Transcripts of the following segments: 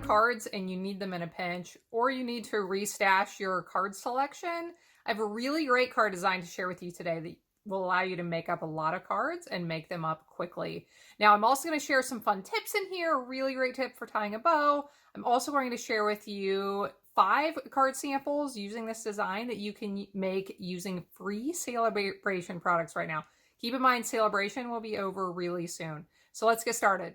cards and you need them in a pinch, or you need to restash your card selection, I have a really great card design to share with you today that will allow you to make up a lot of cards and make them up quickly. Now, I'm also going to share some fun tips in here, a really great tip for tying a bow. I'm also going to share with you 5 card samples using this design that you can make using free Sale-a-bration products right now. Keep in mind, Sale-a-bration will be over really soon. So let's get started.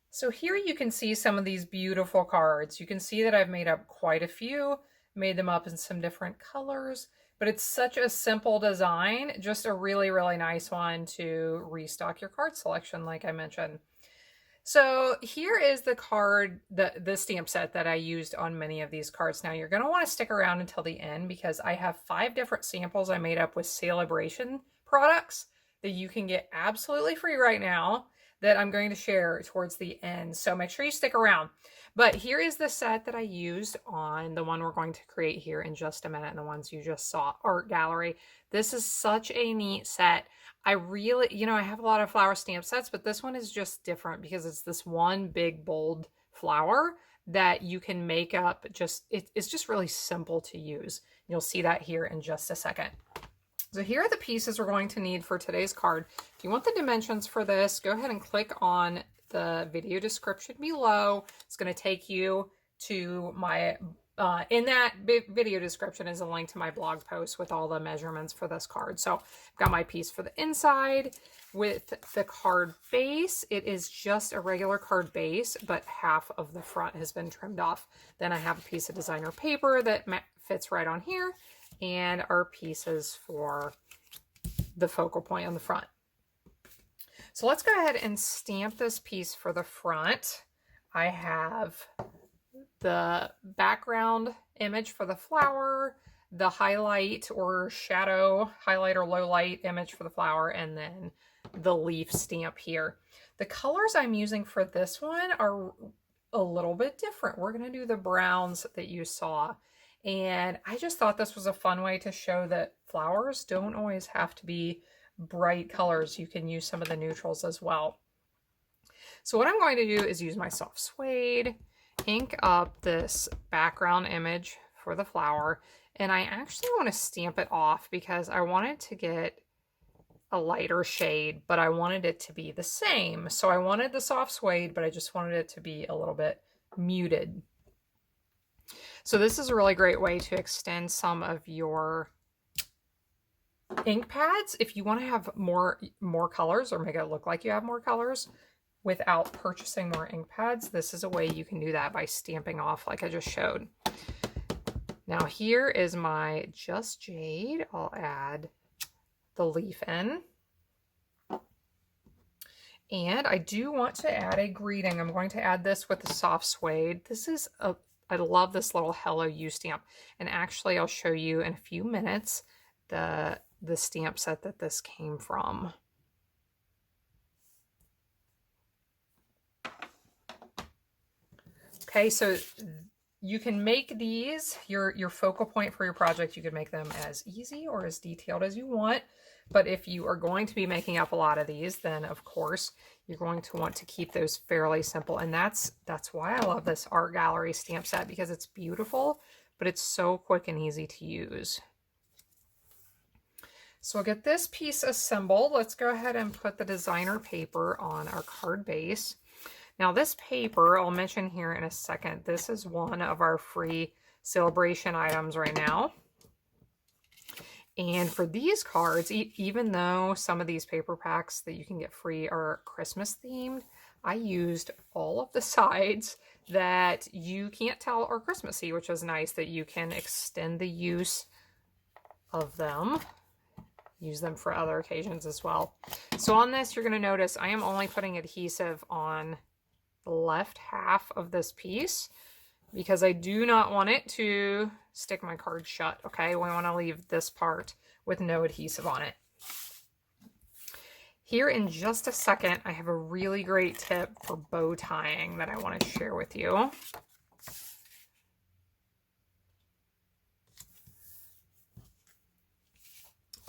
So here you can see some of these beautiful cards. You can see that I've made up quite a few, made them up in some different colors, but it's such a simple design, just a really, really nice one to restock your card selection, like I mentioned. So here is the card, the stamp set that I used on many of these cards. Now you're going to want to stick around until the end because I have 5 different samples I made up with Sale-a-bration products that you can get absolutely free right now that I'm going to share towards the end. So make sure you stick around. But here is the set that I used on the one we're going to create here in just a minute, and the ones you just saw, Art Gallery. This is such a neat set. I really, I have a lot of flower stamp sets, but this one is just different because it's this one big, bold flower that you can make up. It's just really simple to use. You'll see that here in just a second. So here are the pieces we're going to need for today's card. If you want the dimensions for this, go ahead and click on the video description below. It's going to take you to my, in that video description is a link to my blog post with all the measurements for this card. So I've got my piece for the inside with the card base. It is just a regular card base, but half of the front has been trimmed off. Then I have a piece of designer paper that fits right on here, and our pieces for the focal point on the front. So let's go ahead and stamp this piece for the front. I have the background image for the flower, the highlight or shadow, highlight or low light image for the flower, and then the leaf stamp here. The colors I'm using for this one are a little bit different. We're going to do the browns that you saw. And I just thought this was a fun way to show that flowers don't always have to be bright colors. You can use some of the neutrals as well. So what I'm going to do is use my soft suede, ink up this background image for the flower, and I actually want to stamp it off because I wanted to get a lighter shade, but I wanted it to be the same. So I wanted the soft suede, but I just wanted it to be a little bit muted. So this is a really great way to extend some of your ink pads if you want to have more colors or make it look like you have more colors without purchasing more ink pads. This is a way you can do that by stamping off like I just showed. Now here is my Just Jade. I'll add the leaf in. And I do want to add a greeting. I'm going to add this with the soft suede. I love this little Hello You stamp. And actually, I'll show you in a few minutes the stamp set that this came from. Okay, so you can make these your focal point for your project. You can make them as easy or as detailed as you want. But if you are going to be making up a lot of these, then of course you're going to want to keep those fairly simple. And that's why I love this Art Gallery stamp set, because it's beautiful, but it's so quick and easy to use. So we'll get this piece assembled. Let's go ahead and put the designer paper on our card base. Now this paper, I'll mention here in a second, this is one of our free Sale-a-bration items right now. And for these cards, even though some of these paper packs that you can get free are Christmas themed, I used all of the sides that you can't tell are Christmassy, which is nice that you can extend the use of them. Use them for other occasions as well. So on this, you're going to notice I am only putting adhesive on the left half of this piece because I do not want it to stick my card shut, okay? We want to leave this part with no adhesive on it. Here in just a second, I have a really great tip for bow tying that I want to share with you.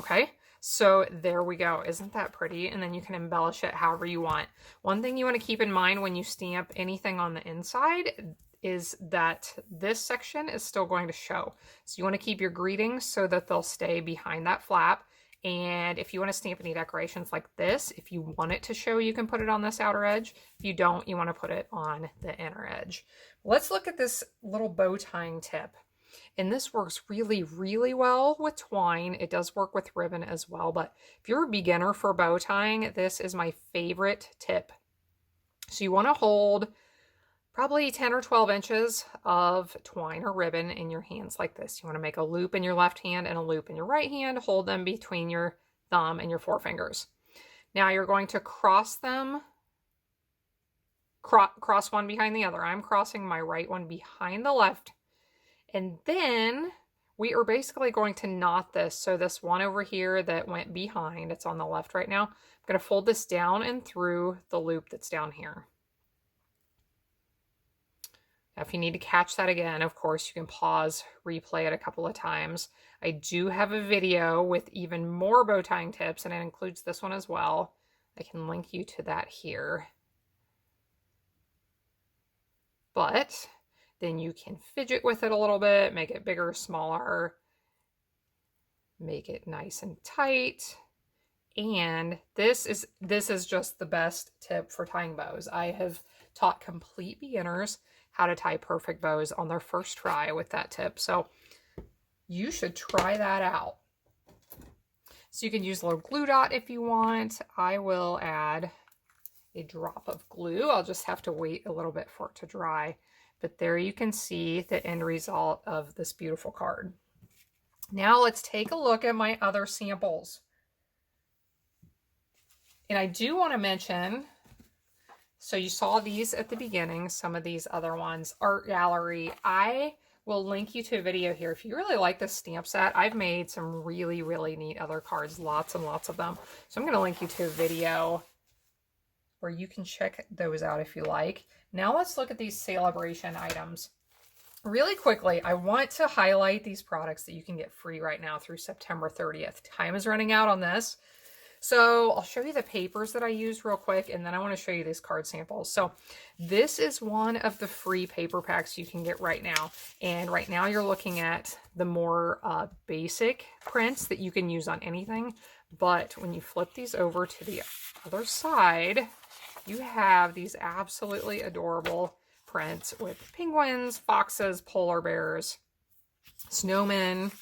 Okay, So there we go. Isn't that pretty? And then you can embellish it however you want. One thing you want to keep in mind when you stamp anything on the inside is that this section is still going to show. So you want to keep your greetings so that they'll stay behind that flap. And if you want to stamp any decorations like this, if you want it to show, you can put it on this outer edge. If you don't, you want to put it on the inner edge. Let's look at this little bow tying tip. And this works really, really well with twine. It does work with ribbon as well, but if you're a beginner for bow tying, this is my favorite tip. So you want to hold probably 10 or 12 inches of twine or ribbon in your hands like this. You want to make a loop in your left hand and a loop in your right hand. Hold them between your thumb and your forefingers. Now you're going to cross them, cross one behind the other. I'm crossing my right one behind the left. And then we are basically going to knot this. So this one over here that went behind, it's on the left right now. I'm going to fold this down and through the loop that's down here. Now, if you need to catch that again, of course, you can pause, replay it a couple of times. I do have a video with even more bow tying tips, and it includes this one as well. I can link you to that here. But then you can fidget with it a little bit, make it bigger, smaller, make it nice and tight. And this is just the best tip for tying bows. I have taught complete beginners how to tie perfect bows on their first try with that tip. So you should try that out. So you can use a little glue dot if you want. I will add a drop of glue. I'll just have to wait a little bit for it to dry. But there you can see the end result of this beautiful card. Now let's take a look at my other samples. And I do want to mention, so you saw these at the beginning, some of these other ones, Art Gallery. I will link you to a video here. If you really like this stamp set, I've made some really, really neat other cards, lots and lots of them. So I'm going to link you to a video where you can check those out if you like. Now let's look at these Sale-a-bration items. Really quickly, I want to highlight these products that you can get free right now through September 30th. Time is running out on this. So I'll show you the papers that I used real quick, and then I want to show you these card samples. So this is one of the free paper packs you can get right now. And right now you're looking at the more basic prints that you can use on anything. But when you flip these over to the other side, you have these absolutely adorable prints with penguins, foxes, polar bears, snowmen.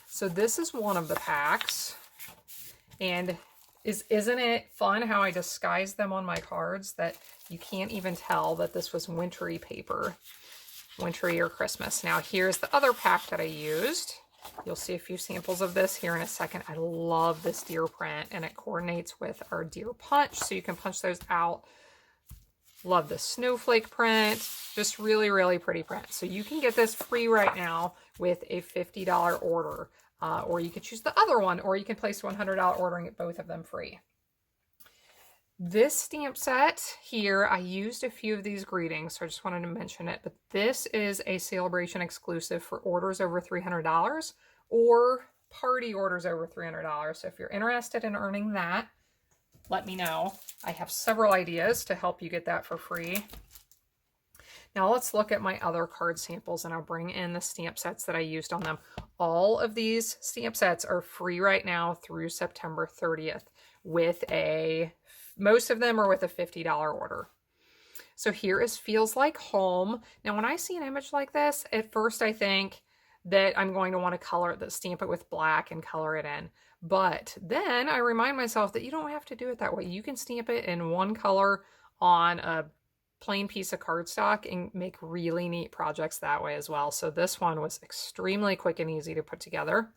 So this is one of the packs. And isn't it fun how I disguised them on my cards that you can't even tell that this was wintry paper, wintry or Christmas. Now here's the other pack that I used. You'll see a few samples of this here in a second. I love this deer print, and it coordinates with our deer punch, so you can punch those out. Love the snowflake print. Just really, really pretty print. So you can get this free right now with a $50 order. Or you could choose the other one, or you can place a $100 order and get both of them free. This stamp set here, I used a few of these greetings, so I just wanted to mention it, but this is a Sale-a-bration exclusive for orders over $300 or party orders over $300. So if you're interested in earning that, let me know. I have several ideas to help you get that for free. Now let's look at my other card samples, and I'll bring in the stamp sets that I used on them. All of these stamp sets are free right now through September 30th with most of them are with a $50 order. So here is Feels Like Home. Now when I see an image like this, at first I think that I'm going to want to stamp it with black and color it in. But then I remind myself that you don't have to do it that way. You can stamp it in one color on a plain piece of cardstock and make really neat projects that way as well. So this one was extremely quick and easy to put together.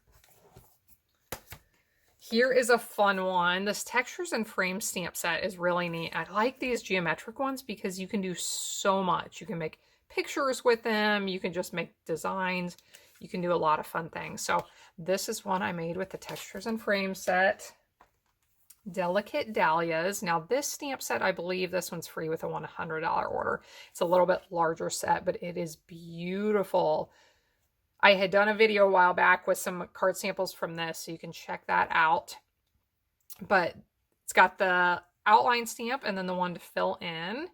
Here is a fun one. This Textures and Frames stamp set is really neat. I like these geometric ones because you can do so much. You can make pictures with them. You can just make designs. You can do a lot of fun things. So this is one I made with the Textures and Frames set. Delicate Dahlias. Now this stamp set, I believe this one's free with a $100 order. It's a little bit larger set, but it is beautiful. I had done a video a while back with some card samples from this, so you can check that out. but it's got the outline stamp and then the one to fill in.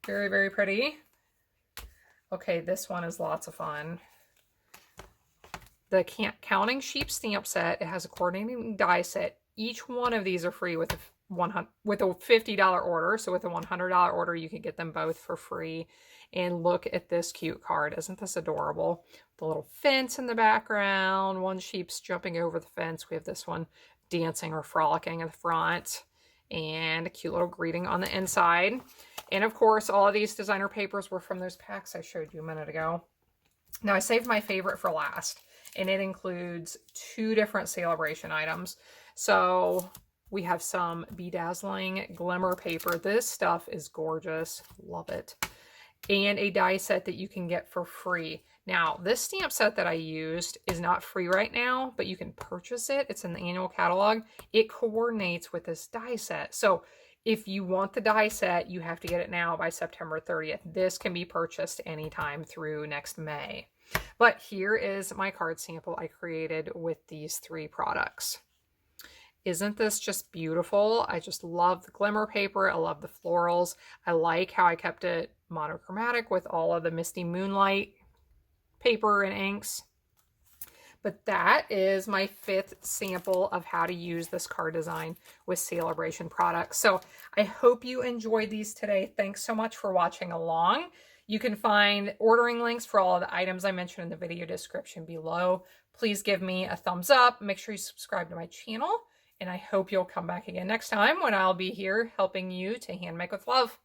Very, very pretty. Okay, this one is lots of fun. The Counting Sheep stamp set. It has a coordinating die set. Each one of these are free with a $50 order. So with a $100 order, you can get them both for free. And look at this cute card. Isn't this adorable? The little fence in the background. One sheep's jumping over the fence. We have this one dancing or frolicking in the front. And a cute little greeting on the inside. And of course, all of these designer papers were from those packs I showed you a minute ago. Now I saved my favorite for last, and it includes 2 different Sale-a-bration items. So we have some bedazzling glimmer paper. This stuff is gorgeous. Love it. And a die set that you can get for free. Now, this stamp set that I used is not free right now, but you can purchase it. It's in the annual catalog. It coordinates with this die set. So if you want the die set, you have to get it now by September 30th. This can be purchased anytime through next May. But here is my card sample I created with these 3 products. Isn't this just beautiful? I just love the glimmer paper. I love the florals. I like how I kept it monochromatic with all of the Misty Moonlight paper and inks. But that is my 5th sample of how to use this card design with Sale-a-bration products. So I hope you enjoyed these today. Thanks so much for watching along. You can find ordering links for all of the items I mentioned in the video description below. Please give me a thumbs up. Make sure you subscribe to my channel. And I hope you'll come back again next time when I'll be here helping you to hand make with love.